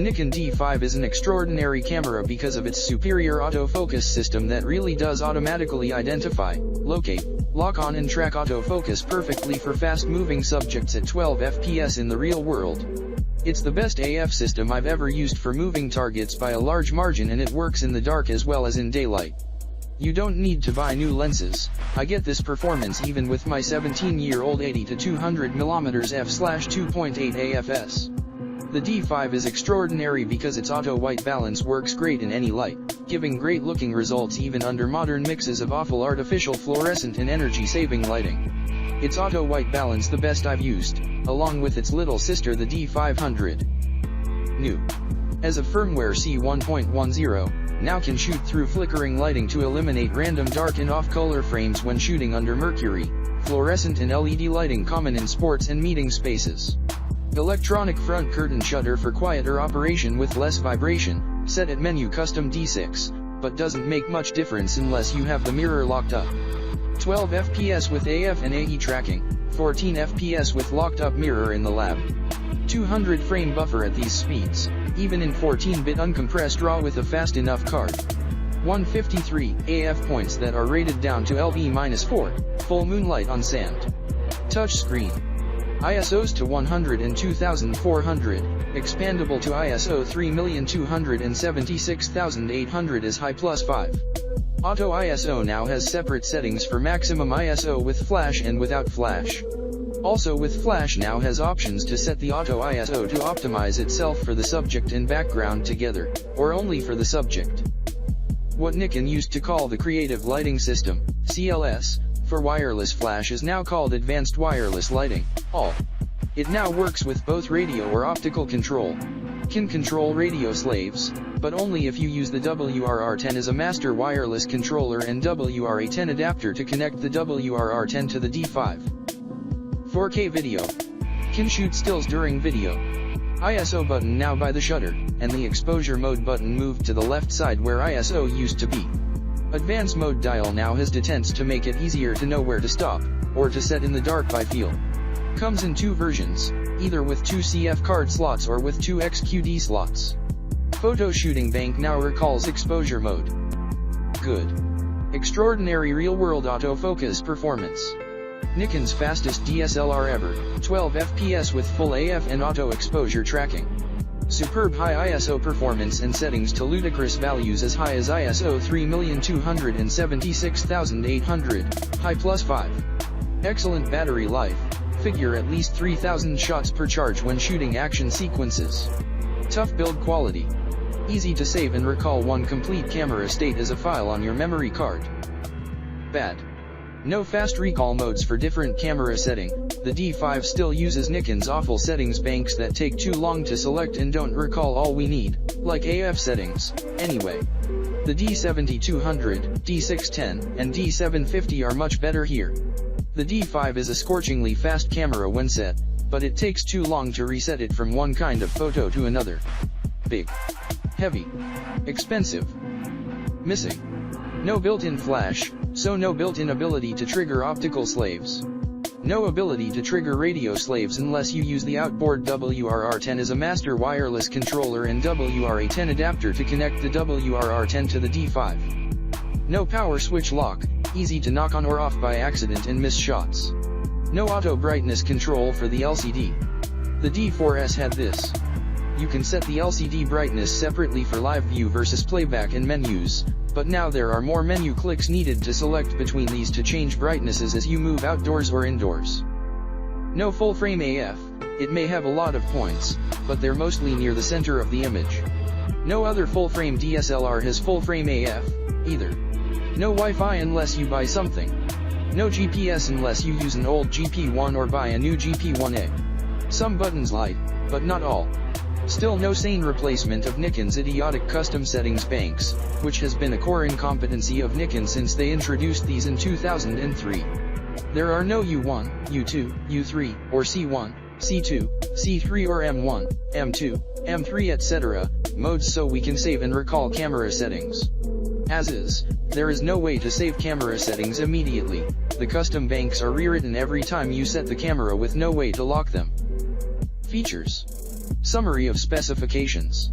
Nikon D5 is an extraordinary camera because of its superior autofocus system that really does automatically identify, locate, lock on and track autofocus perfectly for fast-moving subjects at 12 FPS in the real world. It's the best AF system I've ever used for moving targets by a large margin, and it works in the dark as well as in daylight. You don't need to buy new lenses. I get this performance even with my 17-year-old 80-200mm f/2.8 AFS. The D5 is extraordinary because its auto white balance works great in any light, giving great looking results even under modern mixes of awful artificial fluorescent and energy-saving lighting. Its auto white balance the best I've used, along with its little sister the D500. New. As a firmware C1.10, now can shoot through flickering lighting to eliminate random dark and off-color frames when shooting under mercury, fluorescent and LED lighting common in sports and meeting spaces. Electronic front curtain shutter for quieter operation with less vibration, set at menu custom D6, but doesn't make much difference unless you have the mirror locked up. 12 FPS with AF and AE tracking, 14 FPS with locked up mirror in the lab. 200 frame buffer at these speeds, even in 14-bit uncompressed RAW with a fast enough card. 153 AF points that are rated down to LV-4, full moonlight on sand. Touchscreen. ISOs to 100 and 2400, expandable to ISO 3,276,800 is high +5. Auto ISO now has separate settings for maximum ISO with flash and without flash. Also with flash now has options to set the auto ISO to optimize itself for the subject and background together, or only for the subject. What Nikon used to call the Creative Lighting System, CLS, for wireless flash is now called Advanced Wireless Lighting, AL. It now works with both radio or optical control. Can control radio slaves, but only if you use the WRR10 as a master wireless controller and WRA10 adapter to connect the WRR10 to the D5. 4K video. Can shoot stills during video. ISO button now by the shutter, and the exposure mode button moved to the left side where ISO used to be. Advanced mode dial now has detents to make it easier to know where to stop, or to set in the dark by feel. Comes in two versions, either with 2 CF card slots or with 2 XQD slots. Photo shooting bank now recalls exposure mode. Good. Extraordinary real-world autofocus performance. Nikon's fastest DSLR ever, 12 FPS with full AF and auto exposure tracking. Superb high ISO performance and settings to ludicrous values as high as ISO 3,276,800, high +5. Excellent battery life, figure at least 3,000 shots per charge when shooting action sequences. Tough build quality. Easy to save and recall one complete camera state as a file on your memory card. Bad. No fast recall modes for different camera setting. The D5 still uses Nikon's awful settings banks that take too long to select and don't recall all we need, like AF settings, anyway. The D70-200, D610, and D750 are much better here. The D5 is a scorchingly fast camera when set, but it takes too long to reset it from one kind of photo to another. Big. Heavy. Expensive. Missing. No built-in flash, so no built-in ability to trigger optical slaves. No ability to trigger radio slaves unless you use the outboard WRR10 as a master wireless controller and WRA10 adapter to connect the WRR10 to the D5. No power switch lock, easy to knock on or off by accident and miss shots. No auto brightness control for the LCD. The D4S had this. You can set the LCD brightness separately for live view versus playback and menus, but now there are more menu clicks needed to select between these to change brightnesses as you move outdoors or indoors. No full frame AF, it may have a lot of points, but they're mostly near the center of the image. No other full frame DSLR has full frame AF, either. No Wi-Fi unless you buy something. No GPS unless you use an old GP1 or buy a new GP1A. Some buttons light, but not all. Still no sane replacement of Nikon's idiotic custom settings banks, which has been a core incompetency of Nikon since they introduced these in 2003. There are no U1, U2, U3, or C1, C2, C3 or M1, M2, M3 etc. modes so we can save and recall camera settings. As is, there is no way to save camera settings immediately. The custom banks are rewritten every time you set the camera with no way to lock them. Features. Summary of specifications.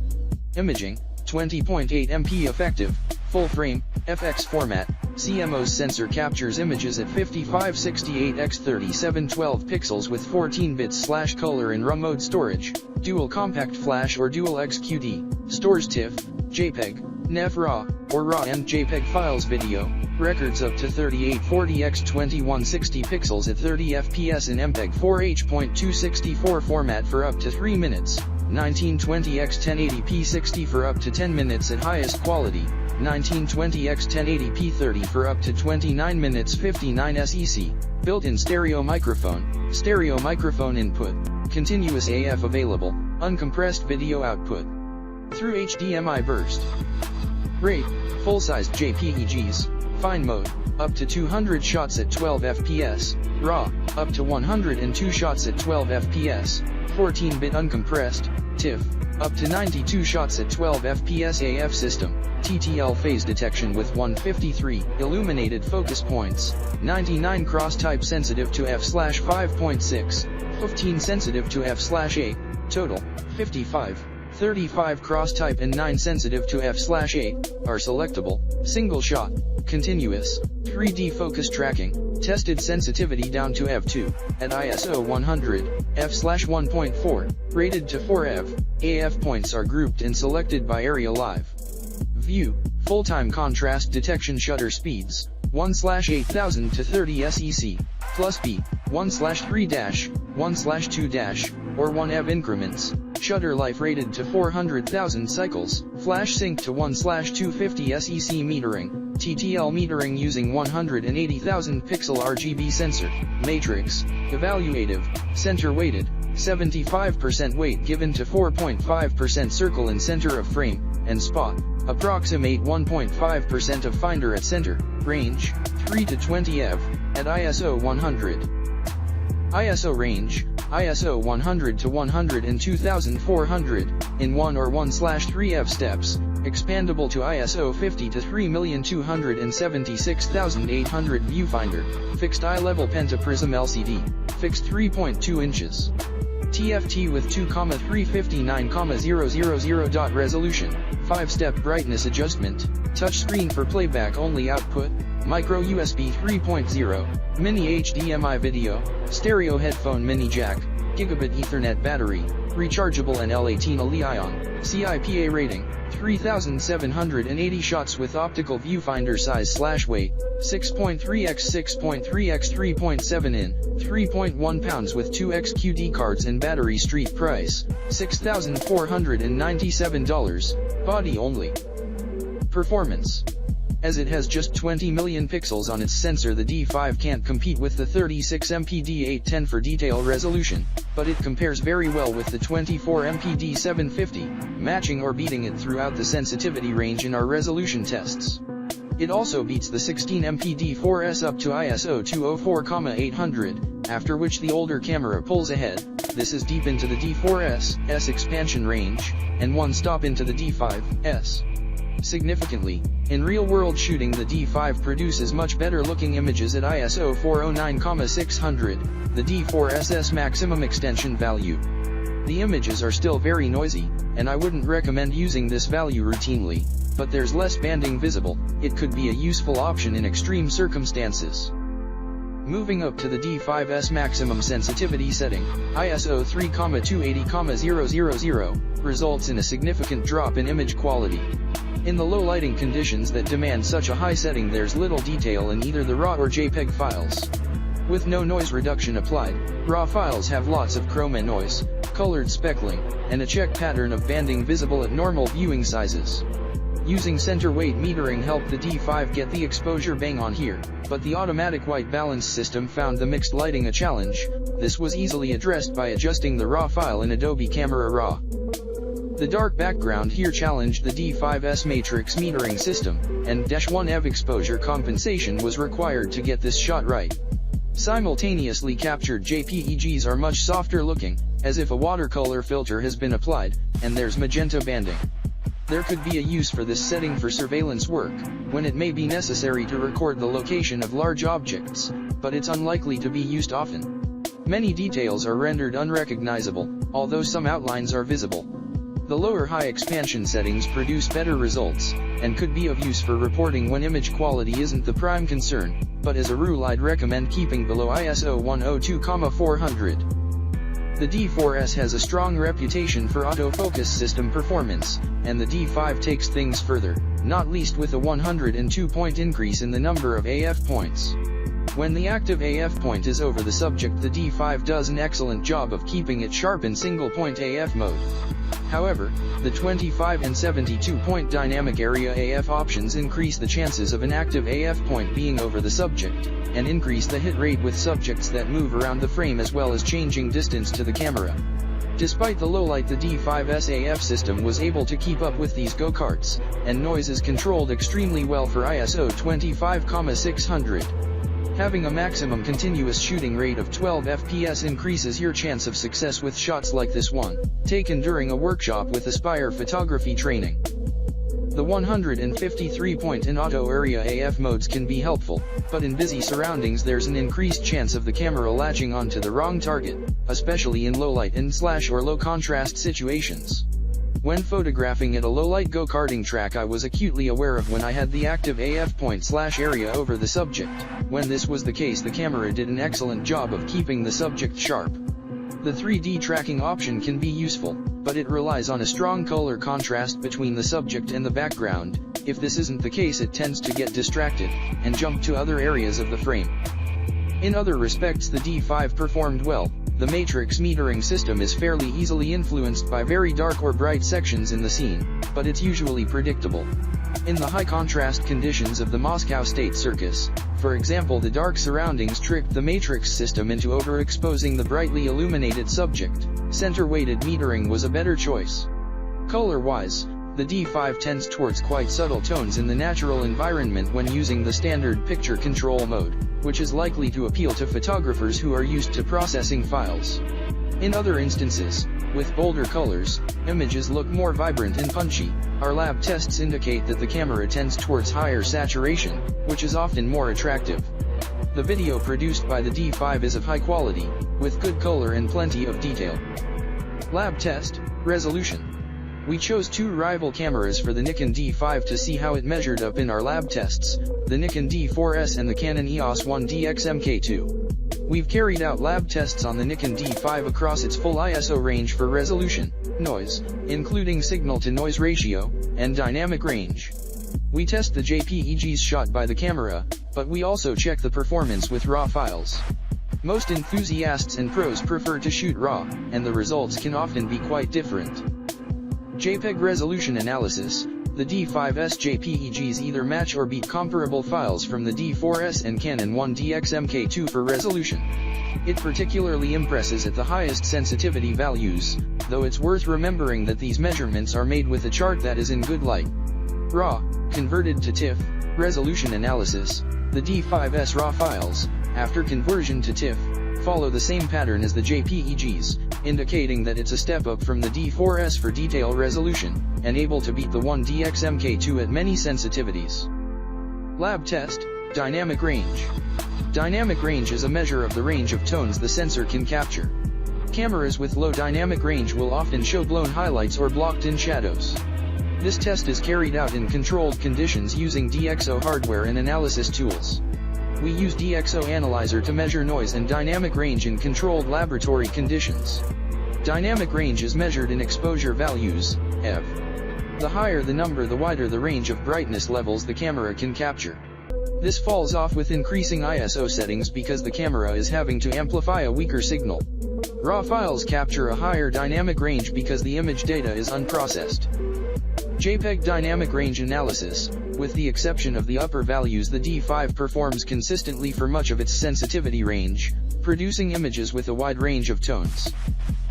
Imaging, 20.8 MP effective, full frame, FX format. CMOS sensor captures images at 5568 x 3712 pixels with 14 bits /color and RAW mode storage, dual compact flash or dual XQD, stores TIFF, JPEG, NEF RAW, or RAW and JPEG files. Video, records up to 3840 x 2160 pixels at 30 fps in MPEG 4H.264 format for up to 3 minutes, 1920 x 1080p 60 for up to 10 minutes at highest quality, 1920 x 1080p 30 for up to 29 minutes 59 SEC, built-in stereo microphone input, continuous AF available, uncompressed video output, through HDMI burst. Rate, full-sized JPEGs, fine mode, up to 200 shots at 12 fps, RAW, up to 102 shots at 12 fps, 14-bit uncompressed, TIFF, up to 92 shots at 12 fps AF system, TTL phase detection with 153 illuminated focus points, 99 cross-type sensitive to f/5.6, 15 sensitive to f/8, total, 55, 35 cross-type and 9 sensitive to f/8, are selectable, single shot, continuous, 3D focus tracking, tested sensitivity down to f2, at ISO 100, f/1.4, rated to 4F, AF points are grouped and selected by area live. View, full-time contrast detection shutter speeds, 1/8000 to 30 SEC, plus B, 1/3-, 1/2-, or 1 EV increments, shutter life rated to 400,000 cycles, flash sync to 1/250 SEC metering, TTL metering using 180,000 pixel RGB sensor, matrix, evaluative, center weighted, 75% weight given to 4.5% circle in center of frame, and spot, approximate 1.5% of finder at center, range, 3 to 20 ev, at ISO 100. ISO range, ISO 100 to 100 and 2400, in 1 or 1/3 ev steps, expandable to ISO 50 to 3,276,800 viewfinder, fixed eye-level pentaprism LCD, fixed 3.2 inches. TFT with 2,359,000. Resolution, 5-step brightness adjustment, touchscreen for playback only output, micro USB 3.0, mini HDMI video, stereo headphone mini jack, gigabit Ethernet battery, rechargeable and L18 Li-ion, CIPA rating, 3,780 shots with optical viewfinder size/weight, 6.3x 6.3x 3.7 in, 3.1 pounds with 2 XQD cards and battery. Street price, $6,497, body only. Performance. As it has just 20 million pixels on its sensor, the D5 can't compete with the 36MP D810 for detail resolution, but it compares very well with the 24MP D750, matching or beating it throughout the sensitivity range in our resolution tests. It also beats the 16MP D4S up to ISO 204,800, after which the older camera pulls ahead. This is deep into the D4S expansion range, and one stop into the D5S. Significantly, in real-world shooting, the D5 produces much better-looking images at ISO 409,600, the D4S's maximum extension value. The images are still very noisy, and I wouldn't recommend using this value routinely, but there's less banding visible. It could be a useful option in extreme circumstances. Moving up to the D5's maximum sensitivity setting, ISO 3,280,000, results in a significant drop in image quality. In the low lighting conditions that demand such a high setting, there's little detail in either the RAW or JPEG files. With no noise reduction applied, RAW files have lots of chroma noise, colored speckling, and a check pattern of banding visible at normal viewing sizes. Using center weight metering helped the D5 get the exposure bang on here, but the automatic white balance system found the mixed lighting a challenge. This was easily addressed by adjusting the RAW file in Adobe Camera Raw. The dark background here challenged the D5's matrix metering system, and -1 EV exposure compensation was required to get this shot right. Simultaneously captured JPEGs are much softer looking, as if a watercolor filter has been applied, and there's magenta banding. There could be a use for this setting for surveillance work, when it may be necessary to record the location of large objects, but it's unlikely to be used often. Many details are rendered unrecognizable, although some outlines are visible. The lower high expansion settings produce better results, and could be of use for reporting when image quality isn't the prime concern, but as a rule I'd recommend keeping below ISO 102,400. The D4S has a strong reputation for autofocus system performance, and the D5 takes things further, not least with a 102-point increase in the number of AF points. When the active AF point is over the subject, the D5 does an excellent job of keeping it sharp in single-point AF mode. However, the 25 and 72-point dynamic area AF options increase the chances of an active AF point being over the subject, and increase the hit rate with subjects that move around the frame as well as changing distance to the camera. Despite the low light, the D5's AF system was able to keep up with these go-karts, and noise is controlled extremely well for ISO 25,600. Having a maximum continuous shooting rate of 12 FPS increases your chance of success with shots like this one, taken during a workshop with Aspire photography training. The 153-point and auto area AF modes can be helpful, but in busy surroundings there's an increased chance of the camera latching onto the wrong target, especially in low light and or low contrast situations. When photographing at a low-light go-karting track, I was acutely aware of when I had the active AF point/area over the subject. When this was the case, the camera did an excellent job of keeping the subject sharp. The 3D tracking option can be useful, but it relies on a strong color contrast between the subject and the background. If this isn't the case, it tends to get distracted, and jump to other areas of the frame. In other respects, the D5 performed well. The matrix metering system is fairly easily influenced by very dark or bright sections in the scene, but it's usually predictable. In the high contrast conditions of the Moscow State Circus, for example, the dark surroundings tricked the matrix system into overexposing the brightly illuminated subject. Center-weighted metering was a better choice. Color-wise, the D5 tends towards quite subtle tones in the natural environment when using the standard picture control mode, which is likely to appeal to photographers who are used to processing files. In other instances, with bolder colors, images look more vibrant and punchy. Our lab tests indicate that the camera tends towards higher saturation, which is often more attractive. The video produced by the D5 is of high quality, with good color and plenty of detail. Lab test, resolution. We chose two rival cameras for the Nikon D5 to see how it measured up in our lab tests, the Nikon D4S and the Canon EOS 1D XMK2. We've carried out lab tests on the Nikon D5 across its full ISO range for resolution, noise, including signal-to-noise ratio, and dynamic range. We test the JPEGs shot by the camera, but we also check the performance with RAW files. Most enthusiasts and pros prefer to shoot RAW, and the results can often be quite different. JPEG resolution analysis. The D5's JPEGs either match or beat comparable files from the D4S and Canon 1D XMK2 for resolution. It particularly impresses at the highest sensitivity values, though it's worth remembering that these measurements are made with a chart that is in good light. RAW, converted to TIFF, resolution analysis. The D5's RAW files, after conversion to TIFF, follow the same pattern as the JPEGs, indicating that it's a step up from the D4S for detail resolution, and able to beat the 1D XMK2 at many sensitivities. Lab test, dynamic range. Dynamic range is a measure of the range of tones the sensor can capture. Cameras with low dynamic range will often show blown highlights or blocked-in shadows. This test is carried out in controlled conditions using DxO hardware and analysis tools. We use DxO Analyzer to measure noise and dynamic range in controlled laboratory conditions. Dynamic range is measured in exposure values, EV. The higher the number, the wider the range of brightness levels the camera can capture. This falls off with increasing ISO settings because the camera is having to amplify a weaker signal. RAW files capture a higher dynamic range because the image data is unprocessed. JPEG dynamic range analysis. With the exception of the upper values, the D5 performs consistently for much of its sensitivity range, producing images with a wide range of tones.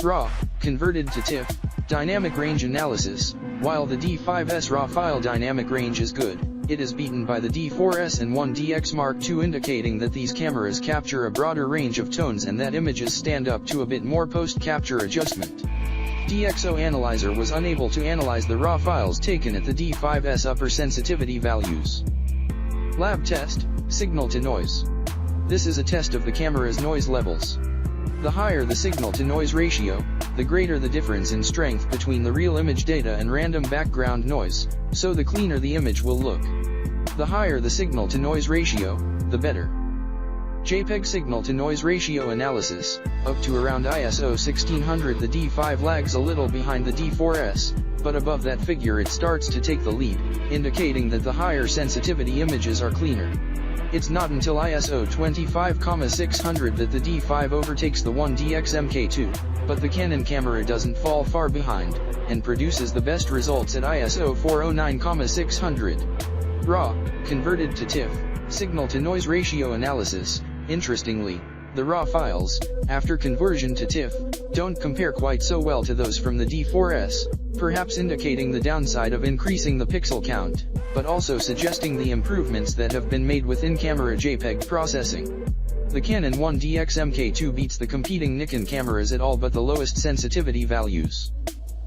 RAW, converted to TIFF, dynamic range analysis. While the D5's RAW file dynamic range is good, it is beaten by the D4S and 1DX Mark II, indicating that these cameras capture a broader range of tones and that images stand up to a bit more post-capture adjustment. DxO Analyzer was unable to analyze the RAW files taken at the D5's upper sensitivity values. Lab test, signal-to-noise. This is a test of the camera's noise levels. The higher the signal-to-noise ratio, the greater the difference in strength between the real image data and random background noise, so the cleaner the image will look. The higher the signal-to-noise ratio, the better. JPEG signal-to-noise ratio analysis, up to around ISO 1600 the D5 lags a little behind the D4S, but above that figure it starts to take the lead, indicating that the higher sensitivity images are cleaner. It's not until ISO 25,600 that the D5 overtakes the 1DX Mk2, but the Canon camera doesn't fall far behind, and produces the best results at ISO 409,600. RAW, converted to TIFF, signal-to-noise ratio analysis. Interestingly, the RAW files, after conversion to TIFF, don't compare quite so well to those from the D4S, perhaps indicating the downside of increasing the pixel count, but also suggesting the improvements that have been made with in-camera JPEG processing. The Canon 1DX Mk2 beats the competing Nikon cameras at all but the lowest sensitivity values.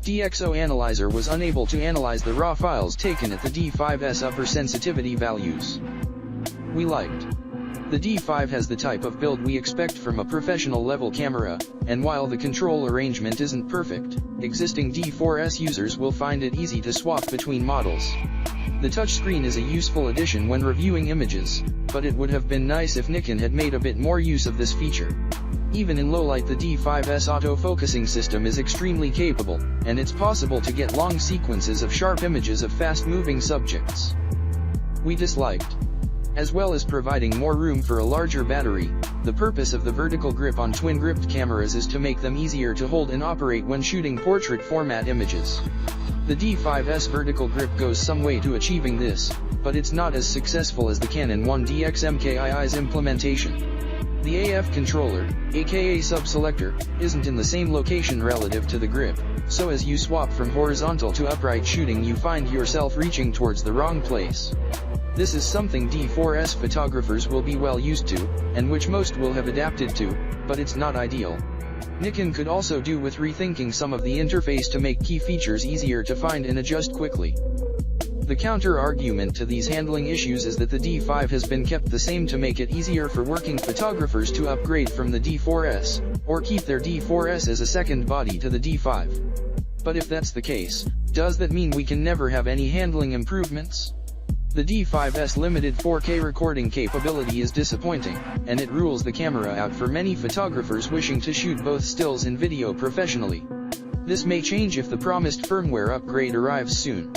DxO Analyzer was unable to analyze the RAW files taken at the D5's upper sensitivity values. We liked. The D5 has the type of build we expect from a professional level camera, and while the control arrangement isn't perfect, existing D4S users will find it easy to swap between models. The touchscreen is a useful addition when reviewing images, but it would have been nice if Nikon had made a bit more use of this feature. Even in low light the D5's autofocusing system is extremely capable, and it's possible to get long sequences of sharp images of fast-moving subjects. We disliked. As well as providing more room for a larger battery, the purpose of the vertical grip on twin-gripped cameras is to make them easier to hold and operate when shooting portrait format images. The D5's vertical grip goes some way to achieving this, but it's not as successful as the Canon 1DX Mki's implementation. The AF controller, aka sub-selector, isn't in the same location relative to the grip, so as you swap from horizontal to upright shooting you find yourself reaching towards the wrong place. This is something D4S photographers will be well used to, and which most will have adapted to, but it's not ideal. Nikon could also do with rethinking some of the interface to make key features easier to find and adjust quickly. The counter-argument to these handling issues is that the D5 has been kept the same to make it easier for working photographers to upgrade from the D4S, or keep their D4S as a second body to the D5. But if that's the case, does that mean we can never have any handling improvements? The D5's limited 4K recording capability is disappointing, and it rules the camera out for many photographers wishing to shoot both stills and video professionally. This may change if the promised firmware upgrade arrives soon.